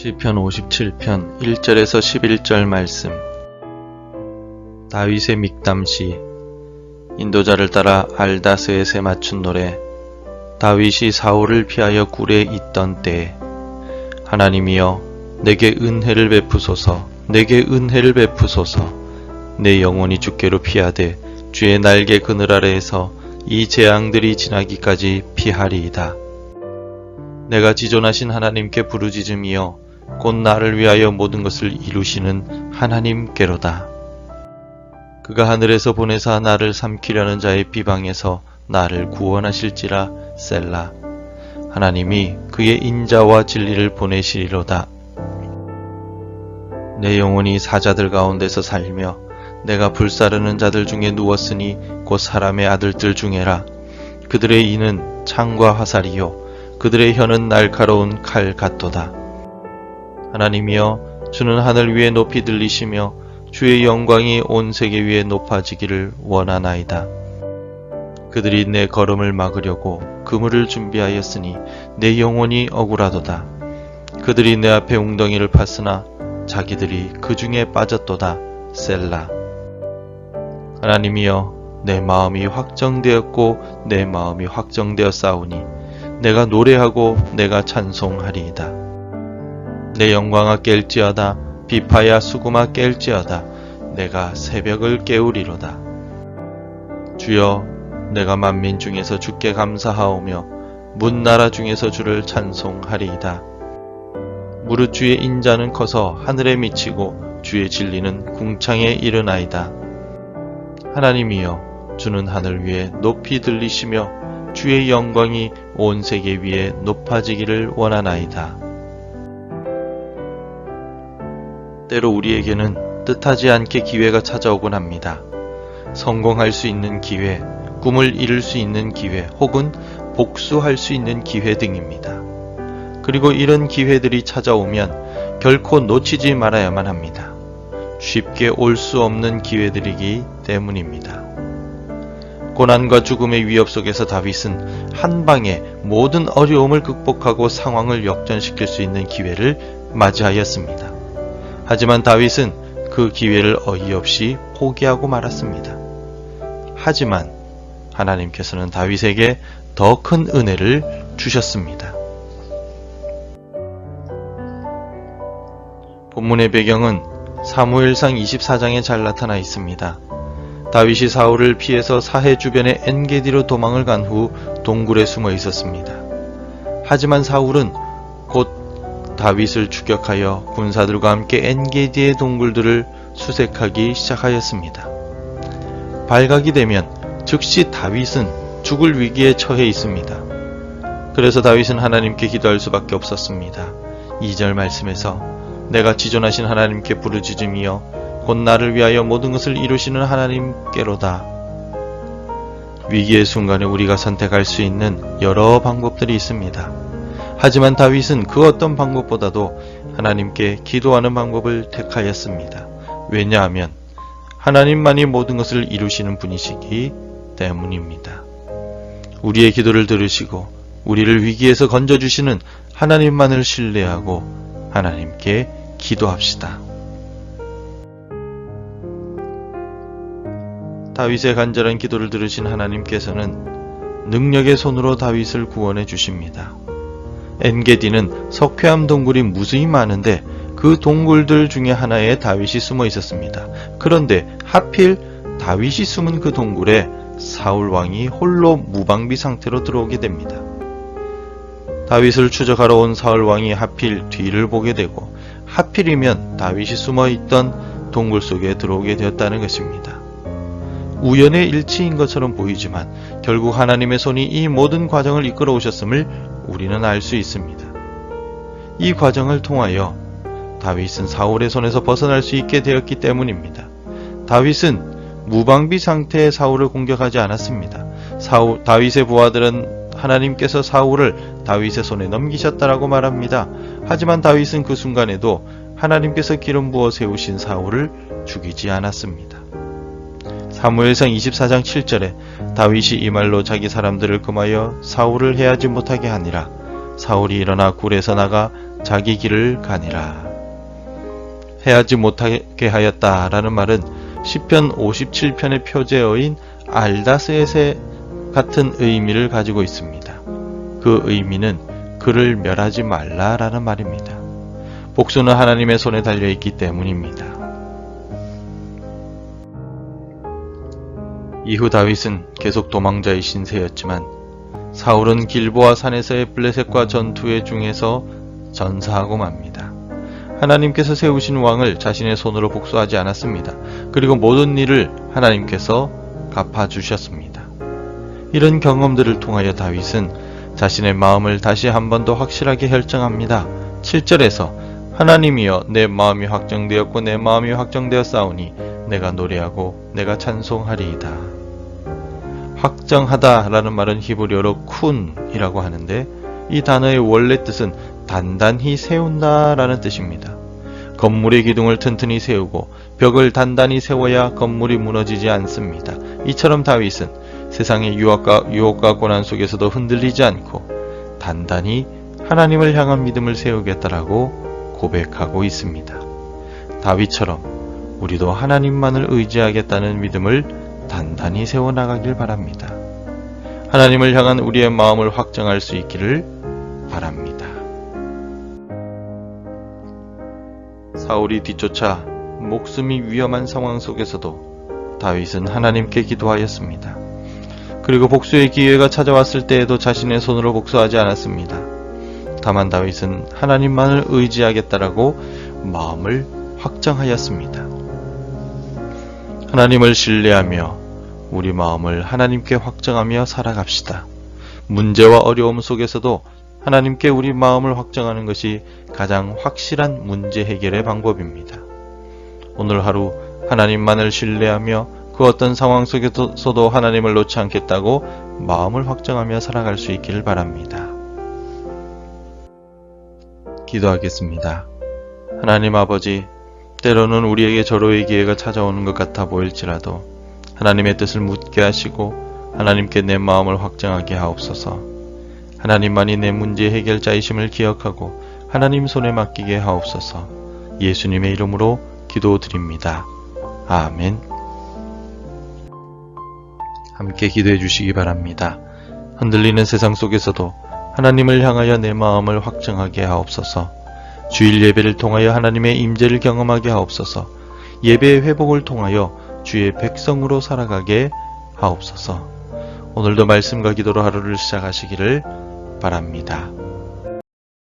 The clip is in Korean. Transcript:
시편 57편 1절에서 11절 말씀. 다윗의 믹담시. 인도자를 따라 알다스에세 맞춘 노래. 다윗이 사울을 피하여 굴에 있던 때에 하나님이여 내게 은혜를 베푸소서, 내게 은혜를 베푸소서. 내 영혼이 주께로 피하되 주의 날개 그늘 아래에서 이 재앙들이 지나기까지 피하리이다. 내가 지존하신 하나님께 부르짖음이여 곧 나를 위하여 모든 것을 이루시는 하나님께로다. 그가 하늘에서 보내사 나를 삼키려는 자의 비방에서 나를 구원하실지라. 셀라. 하나님이 그의 인자와 진리를 보내시리로다. 내 영혼이 사자들 가운데서 살며 내가 불사르는 자들 중에 누웠으니 곧 사람의 아들들 중에라. 그들의 이는 창과 화살이요 그들의 혀는 날카로운 칼 같도다. 하나님이여 주는 하늘 위에 높이 들리시며 주의 영광이 온 세계 위에 높아지기를 원하나이다. 그들이 내 걸음을 막으려고 그물을 준비하였으니 내 영혼이 억울하도다. 그들이 내 앞에 웅덩이를 팠으나 자기들이 그 중에 빠졌도다. 셀라. 하나님이여 내 마음이 확정되었고 내 마음이 확정되었사오니 내가 노래하고 내가 찬송하리이다. 내 영광아 깰지어다. 비파야 수금아 깰지어다. 내가 새벽을 깨우리로다. 주여 내가 만민 중에서 주께 감사하오며 문나라 중에서 주를 찬송하리이다. 무릇 주의 인자는 커서 하늘에 미치고 주의 진리는 궁창에 이르나이다. 하나님이여 주는 하늘 위에 높이 들리시며 주의 영광이 온 세계 위에 높아지기를 원하나이다. 때로 우리에게는 뜻하지 않게 기회가 찾아오곤 합니다. 성공할 수 있는 기회, 꿈을 이룰 수 있는 기회, 혹은 복수할 수 있는 기회 등입니다. 그리고 이런 기회들이 찾아오면 결코 놓치지 말아야만 합니다. 쉽게 올 수 없는 기회들이기 때문입니다. 고난과 죽음의 위협 속에서 다윗은 한 방에 모든 어려움을 극복하고 상황을 역전시킬 수 있는 기회를 맞이하였습니다. 하지만 다윗은 그 기회를 어이없이 포기하고 말았습니다. 하지만 하나님께서는 다윗에게 더 큰 은혜를 주셨습니다. 본문의 배경은 사무엘상 24장에 잘 나타나 있습니다. 다윗이 사울을 피해서 사해 주변의 엔게디로 도망을 간 후 동굴에 숨어 있었습니다. 하지만 사울은 곧 다윗을 추격하여 군사들과 함께 엔게디의 동굴들을 수색하기 시작하였습니다. 발각이 되면 즉시 다윗은 죽을 위기에 처해 있습니다. 그래서 다윗은 하나님께 기도할 수밖에 없었습니다. 2절 말씀에서 내가 지존하신 하나님께 부르짖음이여 곧 나를 위하여 모든 것을 이루시는 하나님께로다. 위기의 순간에 우리가 선택할 수 있는 여러 방법들이 있습니다. 하지만 다윗은 그 어떤 방법보다도 하나님께 기도하는 방법을 택하였습니다. 왜냐하면 하나님만이 모든 것을 이루시는 분이시기 때문입니다. 우리의 기도를 들으시고 우리를 위기에서 건져주시는 하나님만을 신뢰하고 하나님께 기도합시다. 다윗의 간절한 기도를 들으신 하나님께서는 능력의 손으로 다윗을 구원해 주십니다. 엔게디는 석회암 동굴이 무수히 많은데 그 동굴들 중에 하나에 다윗이 숨어 있었습니다. 그런데 하필 다윗이 숨은 그 동굴에 사울 왕이 홀로 무방비 상태로 들어오게 됩니다. 다윗을 추적하러 온 사울 왕이 하필 뒤를 보게 되고 하필이면 다윗이 숨어 있던 동굴 속에 들어오게 되었다는 것입니다. 우연의 일치인 것처럼 보이지만 결국 하나님의 손이 이 모든 과정을 이끌어 오셨음을 우리는 알 수 있습니다. 이 과정을 통하여 다윗은 사울의 손에서 벗어날 수 있게 되었기 때문입니다. 다윗은 무방비 상태의 사울을 공격하지 않았습니다. 다윗의 부하들은 하나님께서 사울을 다윗의 손에 넘기셨다라고 말합니다. 하지만 다윗은 그 순간에도 하나님께서 기름 부어 세우신 사울을 죽이지 않았습니다. 사무엘상 24장 7절에 다윗이 이 말로 자기 사람들을 금하여 사울을 해하지 못하게 하니라. 사울이 일어나 굴에서 나가 자기 길을 가니라. 해하지 못하게 하였다라는 말은 시편 57편의 표제어인 알다스엣의 같은 의미를 가지고 있습니다. 그 의미는 그를 멸하지 말라라는 말입니다. 복수는 하나님의 손에 달려있기 때문입니다. 이후 다윗은 계속 도망자의 신세였지만 사울은 길보아 산에서의 블레셋과 전투의 중에서 전사하고 맙니다. 하나님께서 세우신 왕을 자신의 손으로 복수하지 않았습니다. 그리고 모든 일을 하나님께서 갚아주셨습니다. 이런 경험들을 통하여 다윗은 자신의 마음을 다시 한 번 더 확실하게 결정합니다. 7절에서 하나님이여 내 마음이 확정되었고 내 마음이 확정되었사오니 내가 노래하고 내가 찬송하리이다. 확정하다 라는 말은 히브리어로 쿤이라고 하는데 이 단어의 원래 뜻은 단단히 세운다 라는 뜻입니다. 건물의 기둥을 튼튼히 세우고 벽을 단단히 세워야 건물이 무너지지 않습니다. 이처럼 다윗은 세상의 유혹과 고난 속에서도 흔들리지 않고 단단히 하나님을 향한 믿음을 세우겠다라고 고백하고 있습니다. 다윗처럼 우리도 하나님만을 의지하겠다는 믿음을 단단히 세워나가길 바랍니다. 하나님을 향한 우리의 마음을 확정할 수 있기를 바랍니다. 사울이 뒤쫓아 목숨이 위험한 상황 속에서도 다윗은 하나님께 기도하였습니다. 그리고 복수의 기회가 찾아왔을 때에도 자신의 손으로 복수하지 않았습니다. 다만 다윗은 하나님만을 의지하겠다라고 마음을 확정하였습니다. 하나님을 신뢰하며 우리 마음을 하나님께 확정하며 살아갑시다. 문제와 어려움 속에서도 하나님께 우리 마음을 확정하는 것이 가장 확실한 문제 해결의 방법입니다. 오늘 하루 하나님만을 신뢰하며 그 어떤 상황 속에서도 하나님을 놓지 않겠다고 마음을 확정하며 살아갈 수 있기를 바랍니다. 기도하겠습니다. 하나님 아버지, 때로는 우리에게 절호의 기회가 찾아오는 것 같아 보일지라도 하나님의 뜻을 묻게 하시고 하나님께 내 마음을 확정하게 하옵소서. 하나님만이 내 문제 해결자이심을 기억하고 하나님 손에 맡기게 하옵소서. 예수님의 이름으로 기도드립니다. 아멘. 함께 기도해 주시기 바랍니다. 흔들리는 세상 속에서도 하나님을 향하여 내 마음을 확정하게 하옵소서. 주일 예배를 통하여 하나님의 임재를 경험하게 하옵소서. 예배의 회복을 통하여 주의 백성으로 살아가게 하옵소서. 오늘도 말씀과 기도로 하루를 시작하시기를 바랍니다.